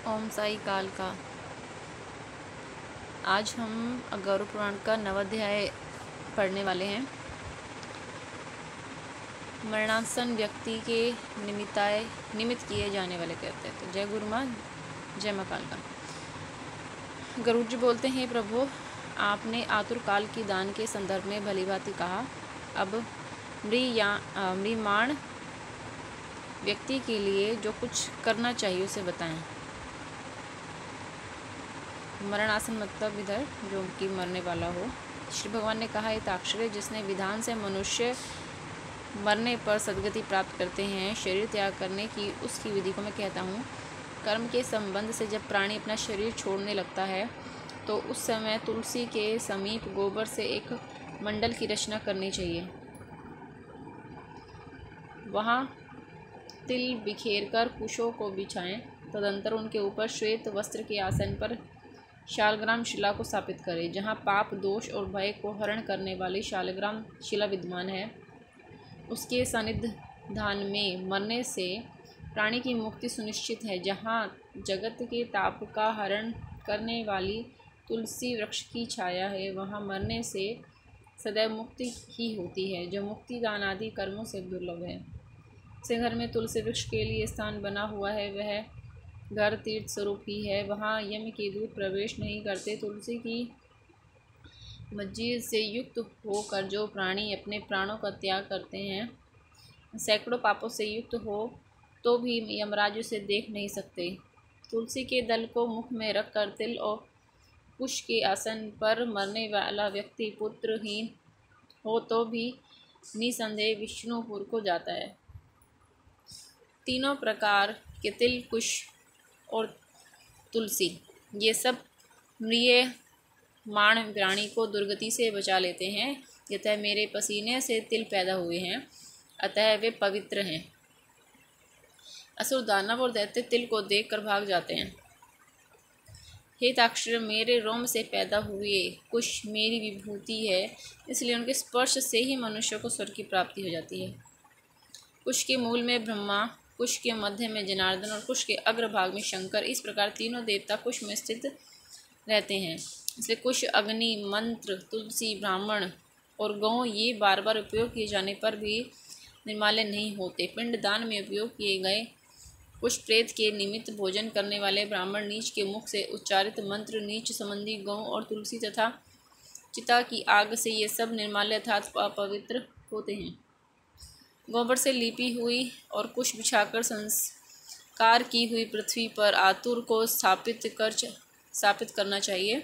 ओम साई काल का। आज हम गौरव पुराण का नवाध्याय पढ़ने वाले हैं। मरणासन व्यक्ति के निमित्त किए जाने वाले कहते हैं। तो जय गुरु माँ, जय माँ काल का। गरुड़ जी बोलते हैं, प्रभु आपने आतुर काल की दान के संदर्भ में भली भांति कहा। अब म्रियमाण व्यक्ति के लिए जो कुछ करना चाहिए उसे बताएं। मरणासन मतलब इधर जो कि मरने वाला हो। श्री भगवान ने कहा, हिताक्षर जिसने विधान से मनुष्य मरने पर सद्गति प्राप्त करते हैं, शरीर त्याग करने की उसकी विधि को मैं कहता हूँ। कर्म के संबंध से जब प्राणी अपना शरीर छोड़ने लगता है तो उस समय तुलसी के समीप गोबर से एक मंडल की रचना करनी चाहिए। वहाँ तिल बिखेरकर कुशों को बिछाएं। तदंतर उनके ऊपर श्वेत वस्त्र के आसन पर शालग्राम शिला को स्थापित करें। जहाँ पाप, दोष और भय को हरण करने वाली शालग्राम शिला विद्यमान है, उसके सानिध्यान में मरने से प्राणी की मुक्ति सुनिश्चित है। जहाँ जगत के ताप का हरण करने वाली तुलसी वृक्ष की छाया है, वहाँ मरने से सदैव मुक्ति ही होती है, जो मुक्ति दान आदि कर्मों से दुर्लभ है। से घर में तुलसी वृक्ष के लिए स्थान बना हुआ है, वह घर तीर्थ स्वरूप ही है। वहाँ यम के दूत प्रवेश नहीं करते। तुलसी की मस्जिद से युक्त होकर जो प्राणी अपने प्राणों का त्याग करते हैं, सैकड़ों पापों से युक्त हो तो भी यमराज उसे देख नहीं सकते। तुलसी के दल को मुख में रखकर तिल और कुश के आसन पर मरने वाला व्यक्ति पुत्रहीन हो तो भी निसंदेह विष्णुपुर को जाता है। तीनों प्रकार के तिल, कुश और तुलसी, ये सब म्रियमाण प्राणी को दुर्गति से बचा लेते हैं। यतः मेरे पसीने से तिल पैदा हुए हैं, अतः वे पवित्र हैं। असुर, दानव और दैत्य तिल को देखकर भाग जाते हैं। हे ताक्षर, मेरे रोम से पैदा हुए कुश मेरी विभूति है, इसलिए उनके स्पर्श से ही मनुष्य को स्वर्ग की प्राप्ति हो जाती है। कुश के मूल में ब्रह्मा, कुश के मध्य में जनार्दन और कुश के अग्रभाग में शंकर, इस प्रकार तीनों देवता कुश में स्थित रहते हैं। इसलिए कुश, अग्नि, मंत्र, तुलसी, ब्राह्मण और गौ ये बार बार उपयोग किए जाने पर भी निर्माल्य नहीं होते। पिंड दान में उपयोग किए गए कुश, प्रेत के निमित्त भोजन करने वाले ब्राह्मण, नीच के मुख से उच्चारित मंत्र, नीच संबंधी गौ और तुलसी तथा चिता की आग से ये सब निर्माल्य अर्थात अपवित्र होते हैं। गोबर से लिपी हुई और कुश बिछाकर संस्कार की हुई पृथ्वी पर आतुर को स्थापित करना चाहिए।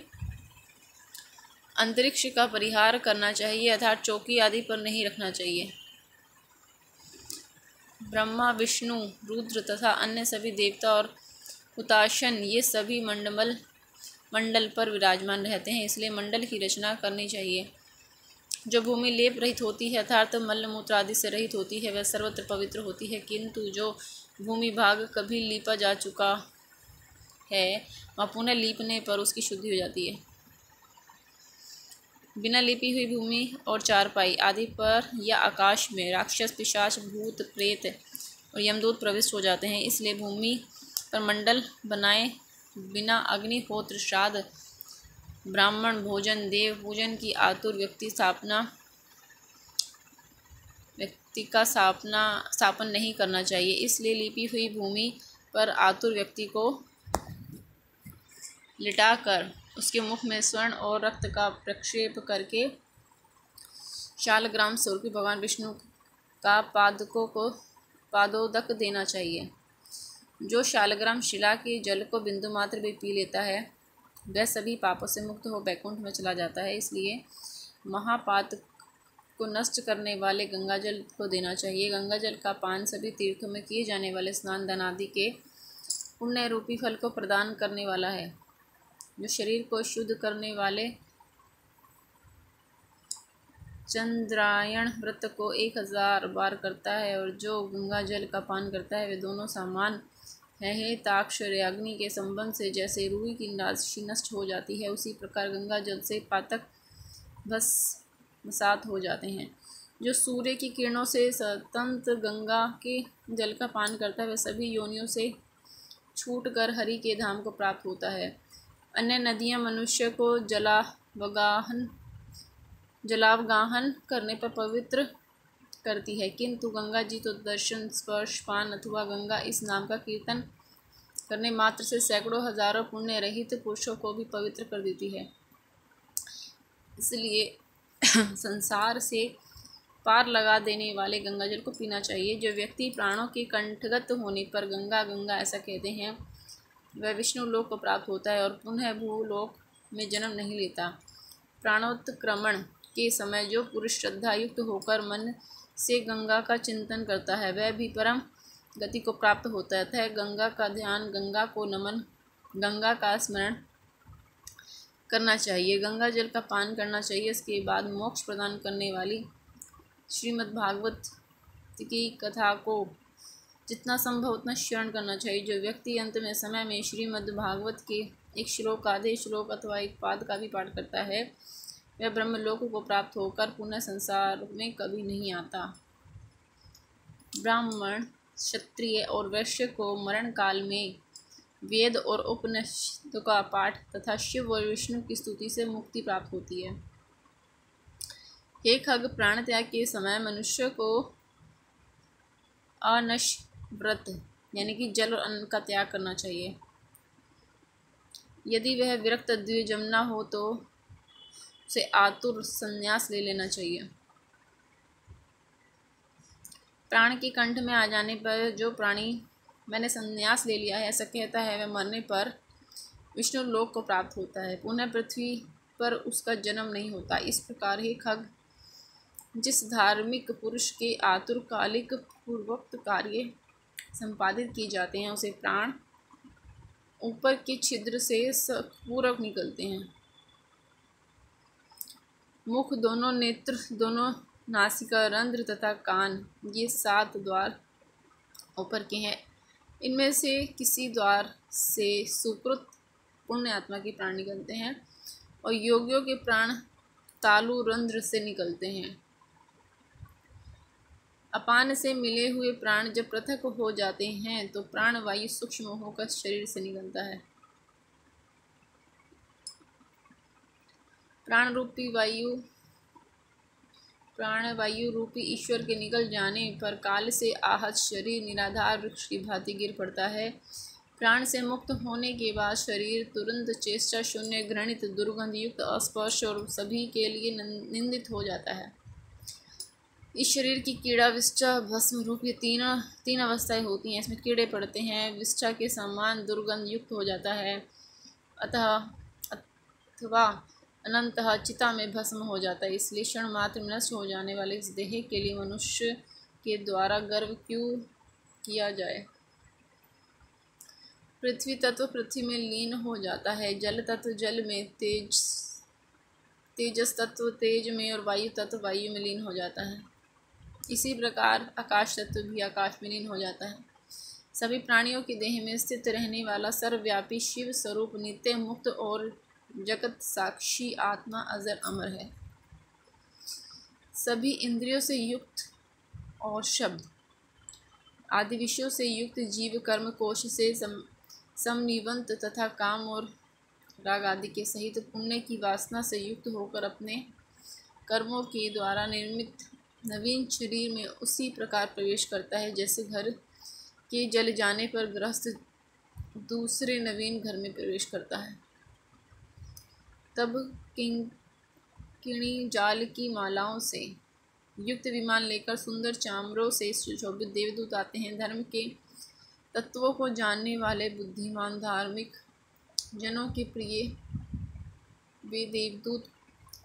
अंतरिक्ष का परिहार करना चाहिए, अर्थात चौकी आदि पर नहीं रखना चाहिए। ब्रह्मा, विष्णु, रुद्र तथा अन्य सभी देवता और हुताशन ये सभी मंडल पर विराजमान रहते हैं, इसलिए मंडल की रचना करनी चाहिए। जो भूमि लेप रहित होती है, अर्थात मल मूत्र आदि से रहित होती है, वह सर्वत्र पवित्र होती है। किंतु जो भूमि भाग कभी लीपा जा चुका है, वह पुनः लीपने पर उसकी शुद्धि हो जाती है। बिना लिपी हुई भूमि और चारपाई आदि पर या आकाश में राक्षस, पिशाच, भूत, प्रेत और यमदूत प्रविष्ट हो जाते हैं। इसलिए भूमि पर मंडल बनाए बिना अग्निहोत्र, श्राद्ध, ब्राह्मण भोजन, देव पूजन की आतुर व्यक्ति का स्थापन नहीं करना चाहिए। इसलिए लिपी हुई भूमि पर आतुर व्यक्ति को लिटाकर उसके मुख में स्वर्ण और रक्त का प्रक्षेप करके शालग्राम स्वरूपी भगवान विष्णु का पादकों को पादोदक देना चाहिए। जो शालग्राम शिला के जल को बिंदु मात्र भी पी लेता है, वह सभी पापों से मुक्त हो बैकुंठ में चला जाता है। इसलिए महापात को नष्ट करने वाले गंगाजल को देना चाहिए। गंगाजल का पान सभी तीर्थों में किए जाने वाले स्नान दान आदि के पुण्य रूपी फल को प्रदान करने वाला है। जो शरीर को शुद्ध करने वाले चंद्रायण व्रत को 1000 बार करता है और जो गंगाजल का पान करता है, वे दोनों समान है। हे ताक्षर, अग्नि के संबंध से जैसे रूई की राशि नष्ट हो जाती है, उसी प्रकार गंगा जल से पातक भस्मसात हो जाते हैं। जो सूर्य की किरणों से स्वतंत्र गंगा के जल का पान करता है, वह सभी योनियों से छूटकर हरि के धाम को प्राप्त होता है। अन्य नदियाँ मनुष्य को जलावगाहन करने पर पवित्र करती है, किंतु गंगा जी तो दर्शन, स्पर्श, पान अथवा गंगा इस नाम का कीर्तन करने मात्र से सैकड़ों हजारों पुण्य रहित पुरुषों को भी पवित्र कर देती है। इसलिए संसार से पार लगा देने वाले गंगाजल को पीना चाहिए। जो व्यक्ति प्राणों के कंठगत होने पर गंगा गंगा ऐसा कहते हैं, वह विष्णु लोक को प्राप्त होता है और पुनः भूलोक में जन्म नहीं लेता। प्राणोत्क्रमण के समय जो पुरुष श्रद्धा युक्त होकर मन से गंगा का चिंतन करता है, वह भी परम गति को प्राप्त होता है। अतः गंगा का ध्यान, गंगा को नमन, गंगा का स्मरण करना चाहिए, गंगा जल का पान करना चाहिए। इसके बाद मोक्ष प्रदान करने वाली श्रीमद् भागवत की कथा को जितना संभव उतना श्रवण करना चाहिए। जो व्यक्ति अंत में समय में श्रीमद् भागवत के एक श्लोक, आधे श्लोक अथवा एक पाद का भी पाठ करता है, वह ब्रह्मलोक को प्राप्त होकर पुनः संसार में कभी नहीं आता। ब्राह्मण, क्षत्रिय और वैश्य को मरण काल में वेद और उपनिषद का पाठ तथा शिव और विष्णु की स्तुति से मुक्ति प्राप्त होती है। हे खग, प्राण त्याग के समय मनुष्य को अनशव्रत यानी कि जल और अन्न का त्याग करना चाहिए। यदि वह विरक्त द्विजन्मा हो तो उसे आतुर संन्यास ले लेना चाहिए। प्राण के कंठ में आ जाने पर जो प्राणी मैंने संन्यास ले लिया है ऐसा कहता है, वह मरने पर विष्णु लोक को प्राप्त होता है, पुनः पृथ्वी पर उसका जन्म नहीं होता। इस प्रकार हे खग, जिस धार्मिक पुरुष के आतुर कालिक पूर्वोक्त कार्य संपादित किए जाते हैं, उसे प्राण ऊपर के छिद्र से पूर्वक निकलते हैं। मुख, दोनों नेत्र, दोनों नासिका रंध्र तथा कान, ये 7 द्वार ऊपर के हैं। इनमें से किसी द्वार से सुकृत पुण्य आत्मा के प्राण निकलते हैं और योगियों के प्राण तालु रंध्र से निकलते हैं। अपान से मिले हुए प्राण जब पृथक हो जाते हैं तो प्राण वायु सूक्ष्म होकर शरीर से निकलता है। प्राण वायु रूपी ईश्वर के निकल जाने पर काल से आहत शरीर निराधार वृक्ष की भांति गिर पड़ता है। प्राण से मुक्त होने के बाद शरीर तुरंत चेष्टा शून्य, घृणित, दुर्गंध युक्त, अस्पर्श और सभी के लिए निंदित हो जाता है। इस शरीर की कीड़ा, विष्ठा, भस्म रूप ये तीन अवस्थाएं होती हैं। इसमें कीड़े पड़ते हैं, विष्ठा के समान दुर्गंध युक्त हो जाता है अथवा अनंतः चिता में भस्म हो जाता है। इसलिए क्षण मात्र में नष्ट हो जाने वाले इस देह के लिए मनुष्य के द्वारा गर्व क्यों किया जाए। पृथ्वी तत्व पृथ्वी में लीन हो जाता है, जल तत्व जल में, तेजस तत्व तेज में और वायु तत्व वायु में लीन हो जाता है। इसी प्रकार आकाश तत्व भी आकाश में लीन हो जाता है। सभी प्राणियों के देह में स्थित रहने वाला सर्वव्यापी शिव स्वरूप नित्य मुक्त और जगत साक्षी आत्मा अजर अमर है। सभी इंद्रियों से युक्त और शब्द आदि विषयों से युक्त जीव कर्म कोश से समनिवंत तथा काम और राग आदि के सहित पुण्य की वासना से युक्त होकर अपने कर्मों के द्वारा निर्मित नवीन शरीर में उसी प्रकार प्रवेश करता है जैसे घर के जल जाने पर गृहस्थ दूसरे नवीन घर में प्रवेश करता है। तब किंकिणी जाल की मालाओं से युक्त विमान लेकर सुंदर चामरों से सुशोभित देवदूत आते हैं। धर्म के तत्वों को जानने वाले बुद्धिमान धार्मिक जनों के प्रिय वे देवदूत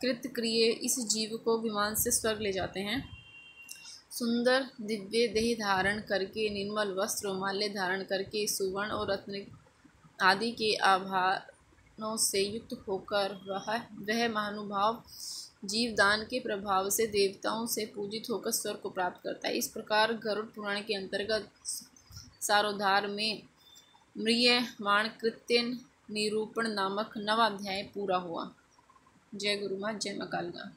कृतक्रिय इस जीव को विमान से स्वर्ग ले जाते हैं। सुंदर दिव्य देह धारण करके, निर्मल वस्त्र और माल्य धारण करके, सुवर्ण और रत्न आदि के आभरणों से युक्त होकर वह महानुभाव जीवदान के प्रभाव से देवताओं से पूजित होकर स्वर्ग को प्राप्त करता है। इस प्रकार गरुड़ पुराण के अंतर्गत सारोद्धार में म्रियमाण कृत्य निरूपण नामक 9वां अध्याय पूरा हुआ। जय गुरु माँ, जय माँ कालिका।